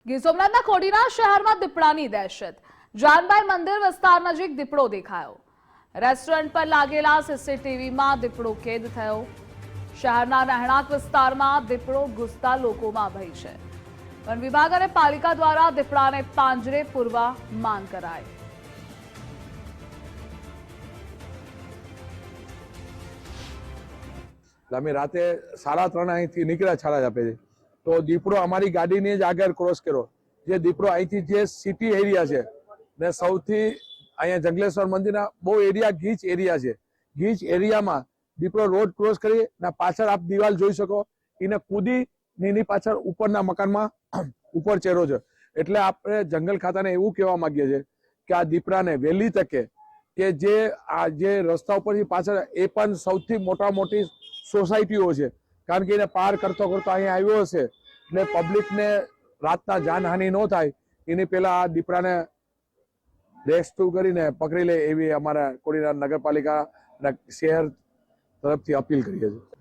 ગીર સોમનાથના ખોડીના શહેરમાં દીપડાની દહેશત। જાનભાઈ મંદિર વિસ્તાર નજીક દીપડો દેખાયો। રેસ્ટોરન્ટ પર લાગેલા સીસીટીવીમાં દીપડો કેદ થયો। શહેરના રહેણાંક વિસ્તારમાં દીપડો ઘૂસતા લોકોમાં ભય છે। વન વિભાગ અને પાલિકા દ્વારા દીપડાને પાંજરે પૂરવા માંગ કરાઈ। અમે રાતે 3:30 અહીંથી નીકળ્યા છાળા આપે છે તો દીપડો અમારી ગાડીની જ આગળ ક્રોસ કર્યો। જે દીપડો અહીંથી જે સિટી એરિયા છે ને સૌથી અહીંયા જંગલેશ્વર મંદિરના બહુ એરિયા ગીચ એરિયા છે। ગીચ એરિયામાં દીપડો રોડ ક્રોસ કરી ને પાછળ આપ દિવાલ જોઈ શકો એને કૂદી ને એની પાછળ ઉપરના મકાનમાં ઉપર ચેરો છે। એટલે આપણે જંગલ ખાતાને એવું કહેવા માંગીએ છીએ કે આ દીપડાને વહેલી તકે કે જે રસ્તા ઉપરથી પાછળ એ પણ સૌથી મોટી સોસાયટીઓ છે, કારણ કે એને પાર કરતો અહીંયા આવ્યો હશે એટલે પબ્લિકને રાતના જાનહાનિ ન થાય એની પહેલા આ દીપડાને રેસ્ક્યુ કરીને પકડી લે એવી અમારા કોડીનાર નગરપાલિકા અને શહેર તરફથી અપીલ કરીએ છીએ।